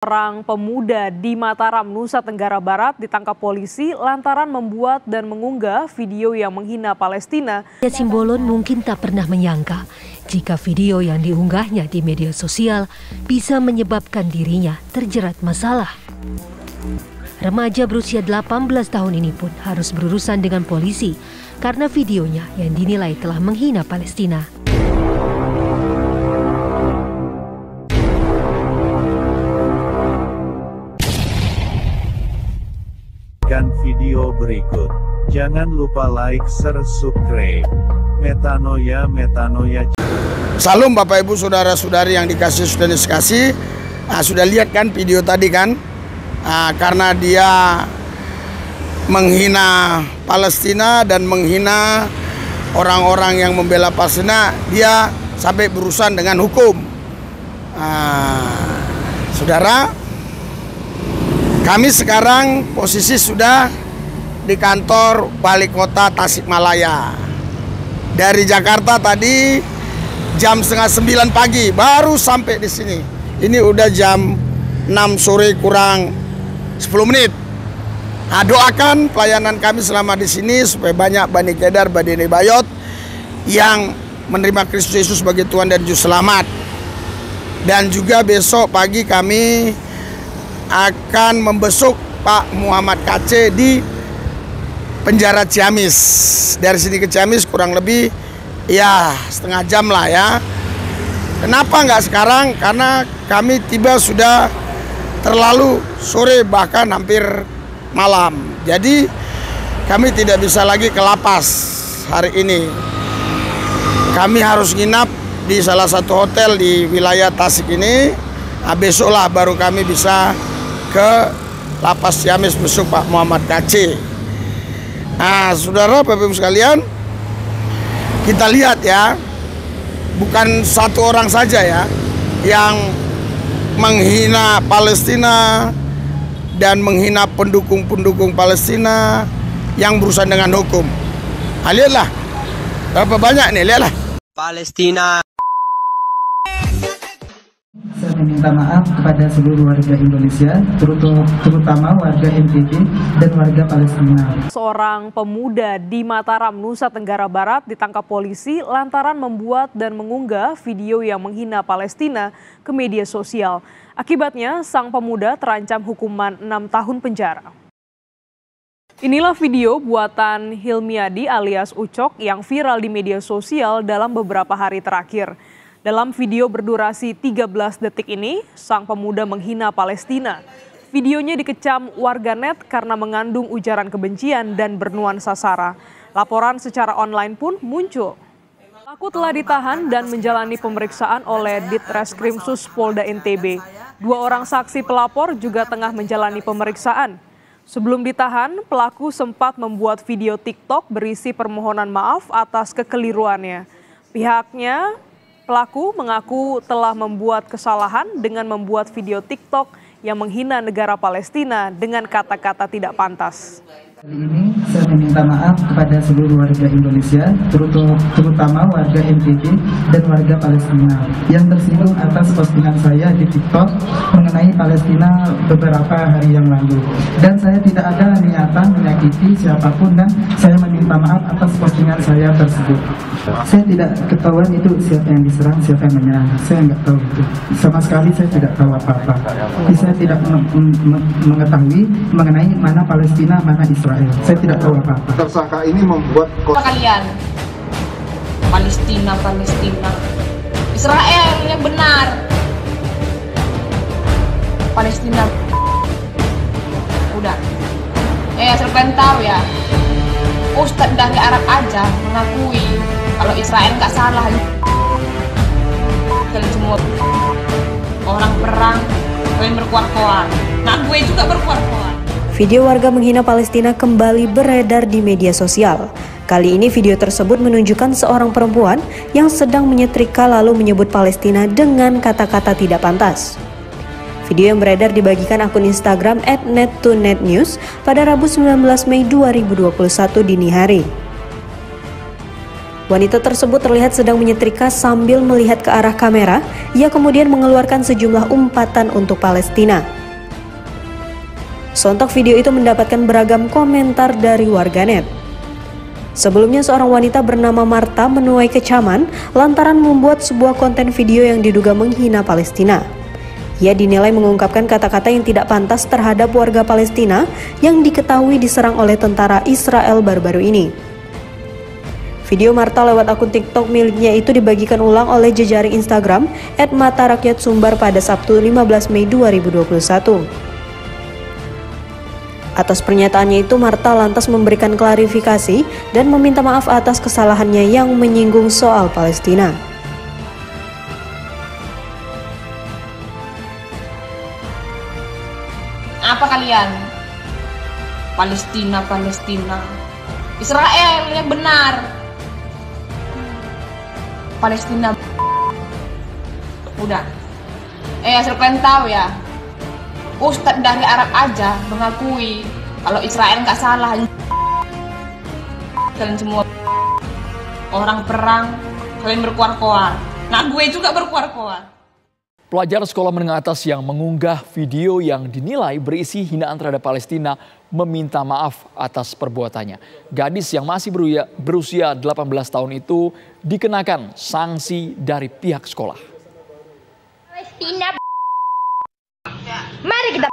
Seorang pemuda di Mataram, Nusa Tenggara Barat ditangkap polisi lantaran membuat dan mengunggah video yang menghina Palestina. Simbolon mungkin tak pernah menyangka jika video yang diunggahnya di media sosial bisa menyebabkan dirinya terjerat masalah. Remaja berusia 18 tahun ini pun harus berurusan dengan polisi karena videonya yang dinilai telah menghina Palestina. Video berikut. Jangan lupa like, share, subscribe. Metanoia. Salam Bapak Ibu Saudara-saudari yang dikasih dan dikasih. Sudah lihat kan video tadi kan? Karena dia menghina Palestina dan menghina orang-orang yang membela Palestina, dia sampai berurusan dengan hukum. Saudara, kami sekarang posisi sudah di kantor Balik Kota Tasikmalaya. Dari Jakarta tadi jam setengah 9 pagi baru sampai di sini. Ini udah jam 6 sore kurang 10 menit. Doakan pelayanan kami selama di sini supaya banyak Bani Kedar, Bani Bayot yang menerima Kristus Yesus sebagai Tuhan dan Juru Selamat. Dan juga besok pagi kami akan membesuk Pak Muhammad KC di penjara Ciamis. Dari sini ke Ciamis kurang lebih ya setengah jam lah ya. Kenapa nggak sekarang? Karena kami tiba sudah terlalu sore, bahkan hampir malam. Jadi kami tidak bisa lagi ke lapas hari ini. Kami harus nginap di salah satu hotel di wilayah Tasik ini. Besoklah baru kami bisa ke lapas Ciamis besok Pak Muhammad KC. Saudara Bapak Ibu sekalian, kita lihat ya, bukan satu orang saja ya yang menghina Palestina dan menghina pendukung-pendukung Palestina yang berurusan dengan hukum. Lihatlah berapa banyak nih, lihatlah. Palestina. Saya meminta maaf kepada seluruh warga Indonesia, terutama warga NTB dan warga Palestina. Seorang pemuda di Mataram, Nusa Tenggara Barat ditangkap polisi lantaran membuat dan mengunggah video yang menghina Palestina ke media sosial. Akibatnya, sang pemuda terancam hukuman 6 tahun penjara. Inilah video buatan Hilmiadi alias Ucok yang viral di media sosial dalam beberapa hari terakhir. Dalam video berdurasi 13 detik ini, sang pemuda menghina Palestina. Videonya dikecam warganet karena mengandung ujaran kebencian dan bernuansa sara. Laporan secara online pun muncul. Pelaku telah ditahan dan menjalani pemeriksaan oleh Ditreskrimsus Polda NTB. 2 orang saksi pelapor juga tengah menjalani pemeriksaan. Sebelum ditahan, pelaku sempat membuat video TikTok berisi permohonan maaf atas kekeliruannya. Pelaku mengaku telah membuat kesalahan dengan membuat video TikTok yang menghina negara Palestina dengan kata-kata tidak pantas. Kali ini saya meminta maaf kepada seluruh warga Indonesia, terutama warga NTB dan warga Palestina yang tersinggung atas postingan saya di TikTok mengenai Palestina beberapa hari yang lalu. Dan saya tidak ada niatan menyakiti siapapun dan saya meminta maaf atas postingan saya tersebut. Saya tidak ketahuan itu siapa yang diserang, siapa yang menyerang. Saya nggak tahu itu. Sama sekali saya tidak tahu apa-apa. Saya tidak mengetahui mengenai mana Palestina, mana Israel. Saya tidak tahu apa-apa. Tersangka ini membuat kalian Palestina Israel yang benar. Palestina udah asal kalian tahu ya, Ustadz dari Arab aja mengakui kalau Israel nggak salah. Kalian semua orang perang, kalian berkuar-kuar. Nah gue juga berkuar-kuar. Video warga menghina Palestina kembali beredar di media sosial. Kali ini video tersebut menunjukkan seorang perempuan yang sedang menyetrika lalu menyebut Palestina dengan kata-kata tidak pantas. Video yang beredar dibagikan akun Instagram @net2netnews pada Rabu 19 Mei 2021 dini hari. Wanita tersebut terlihat sedang menyetrika sambil melihat ke arah kamera. Ia kemudian mengeluarkan sejumlah umpatan untuk Palestina. Sontak video itu mendapatkan beragam komentar dari warganet. Sebelumnya seorang wanita bernama Marta menuai kecaman lantaran membuat sebuah konten video yang diduga menghina Palestina. Ia dinilai mengungkapkan kata-kata yang tidak pantas terhadap warga Palestina yang diketahui diserang oleh tentara Israel baru-baru ini. Video Marta lewat akun TikTok miliknya itu dibagikan ulang oleh jejaring Instagram @matarakyat_sumbar pada Sabtu 15 Mei 2021. Atas pernyataannya itu, Marta lantas memberikan klarifikasi dan meminta maaf atas kesalahannya yang menyinggung soal Palestina. Apa kalian? Palestina, Israel yang benar. Palestina udah. Asal kalian tahu ya, Ustadz dari Arab aja mengakui kalau Israel nggak salah. Kalian semua orang perang, kalian berkuar-kuar. Nah, gue juga berkuar-kuar. Pelajar sekolah menengah atas yang mengunggah video yang dinilai berisi hinaan terhadap Palestina meminta maaf atas perbuatannya. Gadis yang masih berusia 18 tahun itu dikenakan sanksi dari pihak sekolah. Palestina, mari kita.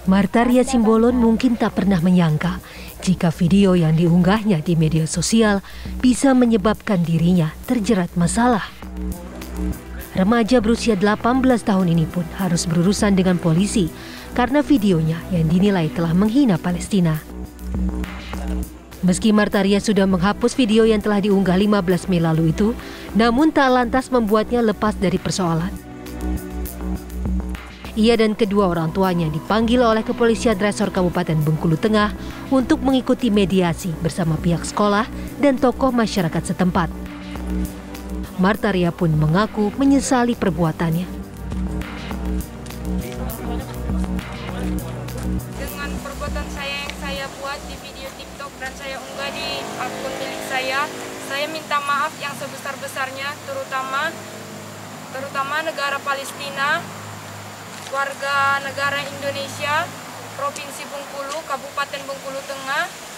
Martaria Simbolon mungkin tak pernah menyangka jika video yang diunggahnya di media sosial bisa menyebabkan dirinya terjerat masalah. Remaja berusia 18 tahun ini pun harus berurusan dengan polisi karena videonya yang dinilai telah menghina Palestina. Meski Martaria sudah menghapus video yang telah diunggah 15 Mei lalu itu, namun tak lantas membuatnya lepas dari persoalan. Ia dan kedua orang tuanya dipanggil oleh Kepolisian Resor Kabupaten Bengkulu Tengah untuk mengikuti mediasi bersama pihak sekolah dan tokoh masyarakat setempat. Martaria pun mengaku menyesali perbuatannya. Dengan perbuatan saya yang saya buat di video TikTok dan saya unggah di akun milik saya minta maaf yang sebesar-besarnya, terutama negara Palestina, warga negara Indonesia, Provinsi Bengkulu, Kabupaten Bengkulu Tengah.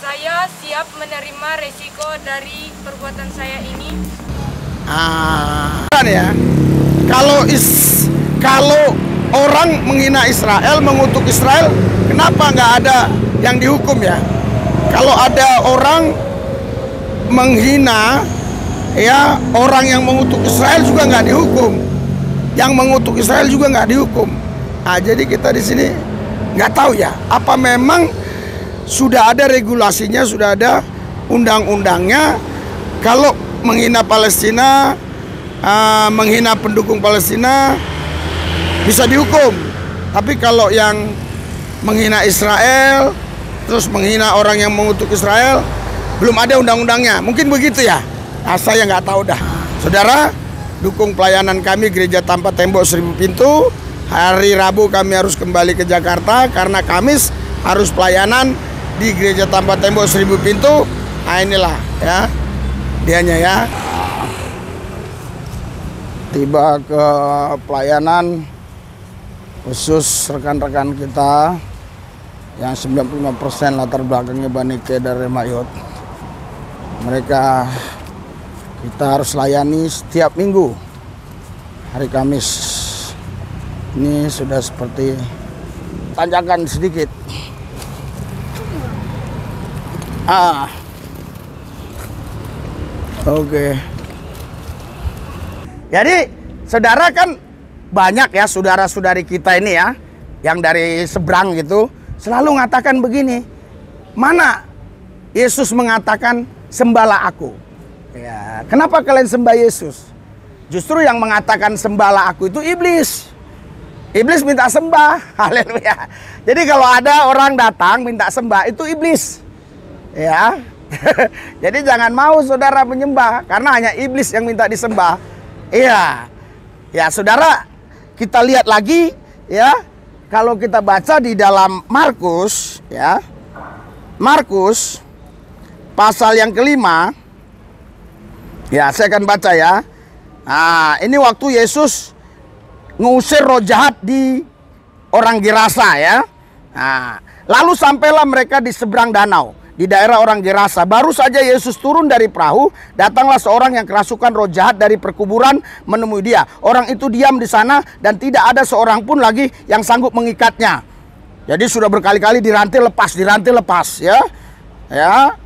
Saya siap menerima resiko dari perbuatan saya ini. Ya, kalau orang menghina Israel, mengutuk Israel, kenapa nggak ada yang dihukum ya? Kalau ada orang menghina, ya orang yang mengutuk Israel juga nggak dihukum, yang mengutuk Israel juga nggak dihukum. Nah, jadi kita di sini nggak tahu ya, apa memang sudah ada regulasinya, sudah ada undang-undangnya. Kalau menghina Palestina, menghina pendukung Palestina bisa dihukum. Tapi kalau yang menghina Israel, terus menghina orang yang mengutuk Israel, belum ada undang-undangnya. Mungkin begitu ya. Nah, saya nggak tahu dah. Saudara, dukung pelayanan kami Gereja Tanpa Tembok 1000 Pintu. Hari Rabu kami harus kembali ke Jakarta karena Kamis harus pelayanan di Gereja Tanpa Tembok 1000 Pintu. Nah, inilah ya dianya ya. Tiba ke pelayanan khusus rekan-rekan kita yang 95% latar belakangnya Bani Kedar Remayot. Mereka kita harus layani setiap minggu hari Kamis. Ini sudah seperti tanjakan sedikit. Oke. Jadi saudara kan banyak ya saudara-saudari kita ini ya, yang dari seberang gitu, selalu mengatakan begini, mana Yesus mengatakan sembahlah aku. Ya, kenapa kalian sembah Yesus? Justru yang mengatakan sembahlah aku itu iblis. Iblis minta sembah, haleluya. Jadi kalau ada orang datang minta sembah itu iblis. Ya. Jadi jangan mau saudara menyembah karena hanya iblis yang minta disembah. Iya. Ya, saudara, kita lihat lagi ya. Kalau kita baca di dalam Markus ya. Markus pasal yang kelima, ya saya akan baca ya. Nah, ini waktu Yesus ngusir roh jahat di orang Gerasa ya. Nah, lalu sampailah mereka di seberang danau, di daerah orang Gerasa. Baru saja Yesus turun dari perahu, datanglah seorang yang kerasukan roh jahat dari perkuburan menemui dia. Orang itu diam di sana dan tidak ada seorang pun lagi yang sanggup mengikatnya. Jadi sudah berkali-kali dirantai lepas ya. Ya.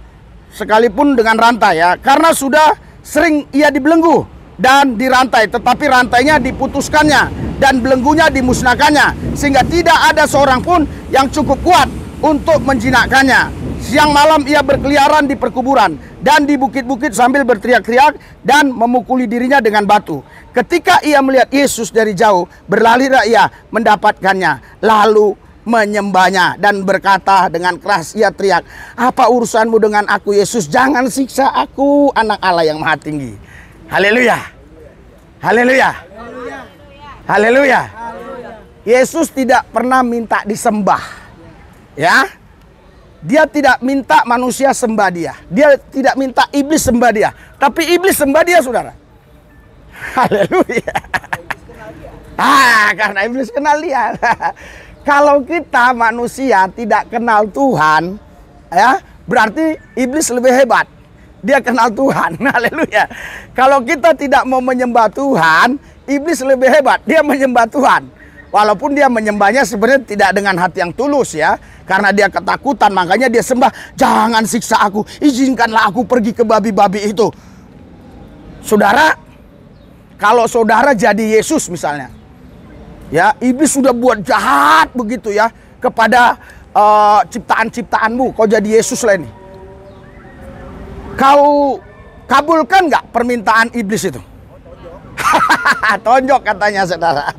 Sekalipun dengan rantai ya. Karena sudah sering ia dibelenggu dan dirantai, tetapi rantainya diputuskannya dan belenggunya dimusnahkannya, sehingga tidak ada seorang pun yang cukup kuat untuk menjinakkannya. Siang malam ia berkeliaran di perkuburan dan di bukit-bukit sambil berteriak-teriak dan memukuli dirinya dengan batu. Ketika ia melihat Yesus dari jauh, berlarilah ia mendapatkannya, lalu menyembahnya dan berkata dengan keras, ia teriak, "Apa urusanmu dengan aku, Yesus? Jangan siksa aku, Anak Allah yang Maha Tinggi." Haleluya. Haleluya. Haleluya. Yesus tidak pernah minta disembah. Ya. Dia tidak minta manusia sembah dia. Dia tidak minta iblis sembah dia. Tapi iblis sembah dia, saudara. Haleluya. Karena iblis kenal dia. Kalau kita manusia tidak kenal Tuhan, ya, berarti iblis lebih hebat. Dia kenal Tuhan. Haleluya. Kalau kita tidak mau menyembah Tuhan, iblis lebih hebat. Dia menyembah Tuhan. Walaupun dia menyembahnya sebenarnya tidak dengan hati yang tulus ya. Karena dia ketakutan, makanya dia sembah. Jangan siksa aku, izinkanlah aku pergi ke babi-babi itu. Saudara, kalau saudara jadi Yesus misalnya, ya, iblis sudah buat jahat begitu ya kepada ciptaan-ciptaanmu. Kau jadi Yesus lah ini. Kau kabulkan nggak permintaan iblis itu? Tonjok katanya, saudara.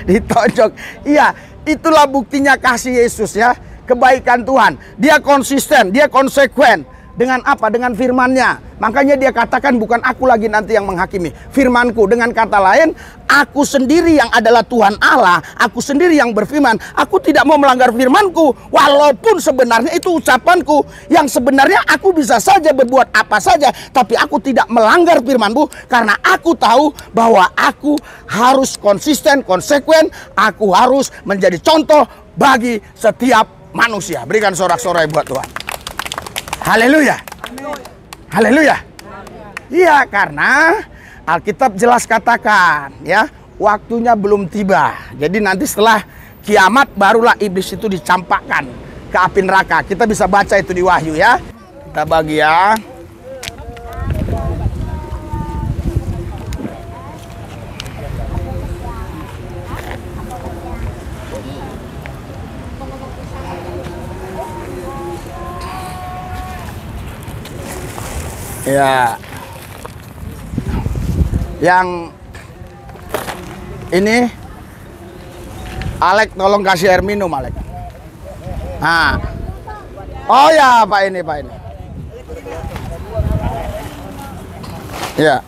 Ditonjok. Iya, itulah buktinya kasih Yesus ya. Kebaikan Tuhan. Dia konsisten, dia konsekuen. Dengan apa? Dengan firman-Nya. Makanya dia katakan bukan aku lagi nanti yang menghakimi. Firman-Ku. Dengan kata lain, aku sendiri yang adalah Tuhan Allah. Aku sendiri yang berfirman. Aku tidak mau melanggar firman-Ku. Walaupun sebenarnya itu ucapan-Ku. Yang sebenarnya aku bisa saja berbuat apa saja. Tapi aku tidak melanggar firman-Mu. Karena aku tahu bahwa aku harus konsisten, konsekuen. Aku harus menjadi contoh bagi setiap manusia. Berikan sorak-sorai buat Tuhan. Haleluya. Haleluya. Iya, karena Alkitab jelas katakan ya, waktunya belum tiba. Jadi nanti setelah kiamat barulah iblis itu dicampakkan ke api neraka. Kita bisa baca itu di Wahyu ya. Kita bagi ya. Ya, yang ini Alek, tolong kasih air minum, Alek. Nah, oh ya, Pak ini. Ya,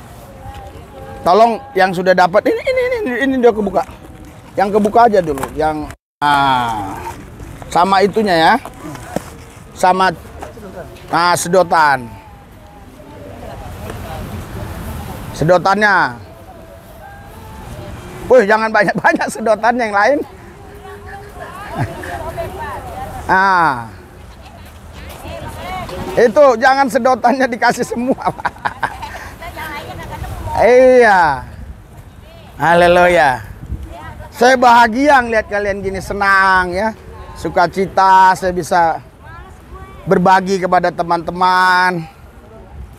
tolong yang sudah dapat ini dia kebuka. Yang kebuka aja dulu, yang sama itunya ya, sama sedotan. Sedotannya. Wih, jangan banyak-banyak sedotan yang lain. Itu jangan sedotannya dikasih semua. Iya. Haleluya. Saya bahagia ngeliat kalian gini, senang ya. Sukacita saya bisa berbagi kepada teman-teman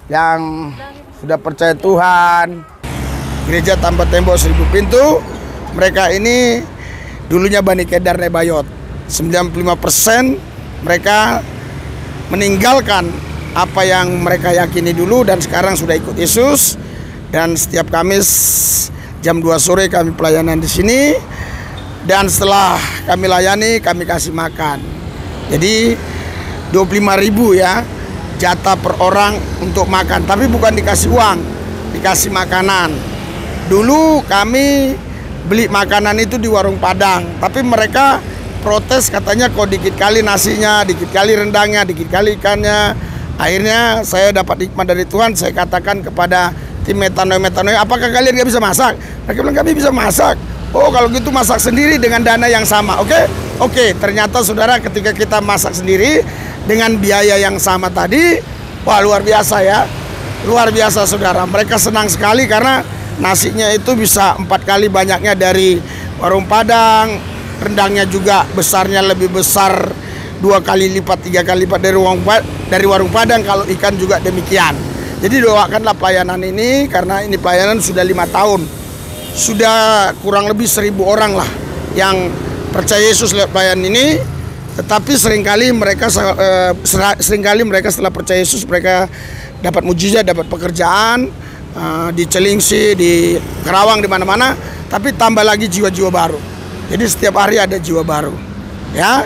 yang sudah percaya Tuhan. Gereja Tanpa Tembok 1000 Pintu, mereka ini dulunya Bani Kedar Nebayot. 95% mereka meninggalkan apa yang mereka yakini dulu dan sekarang sudah ikut Yesus. Dan setiap Kamis jam 2 sore kami pelayanan di sini. Dan setelah kami layani, kami kasih makan. Jadi 25.000 ya jatah per orang untuk makan, tapi bukan dikasih uang, dikasih makanan. Dulu kami beli makanan itu di warung Padang, tapi mereka protes katanya kok dikit kali nasinya, dikit kali rendangnya, dikit kali ikannya. Akhirnya saya dapat hikmah dari Tuhan, saya katakan kepada tim Metanoia, apakah kalian gak bisa masak? Mereka bilang kami bisa masak. Oh kalau gitu masak sendiri dengan dana yang sama, oke. Ternyata saudara ketika kita masak sendiri dengan biaya yang sama tadi, wah luar biasa ya. Luar biasa saudara, mereka senang sekali karena nasinya itu bisa 4 kali banyaknya dari warung Padang. Rendangnya juga besarnya lebih besar 2 kali lipat, 3 kali lipat dari warung Padang. Kalau ikan juga demikian. Jadi doakanlah pelayanan ini, karena ini pelayanan sudah 5 tahun. Sudah kurang lebih 1.000 orang lah yang percaya Yesus lewat pelayanan ini. Tetapi seringkali mereka setelah percaya Yesus, mereka dapat mujizat, dapat pekerjaan di Celingsi, di Karawang, di mana-mana. Tapi tambah lagi jiwa-jiwa baru. Jadi setiap hari ada jiwa baru. Ya,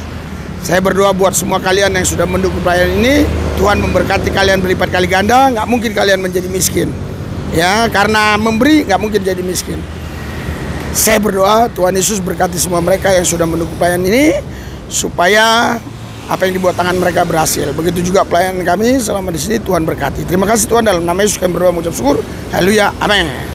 saya berdoa buat semua kalian yang sudah mendukung pelayanan ini, Tuhan memberkati kalian berlipat kali ganda. Nggak mungkin kalian menjadi miskin. Ya, karena memberi nggak mungkin jadi miskin. Saya berdoa Tuhan Yesus berkati semua mereka yang sudah mendukung pelayanan ini, supaya apa yang dibuat tangan mereka berhasil. Begitu juga pelayanan kami selama di sini, Tuhan berkati. Terima kasih Tuhan, dalam nama Yesus kami berdoa mengucap syukur. Haleluya, amin.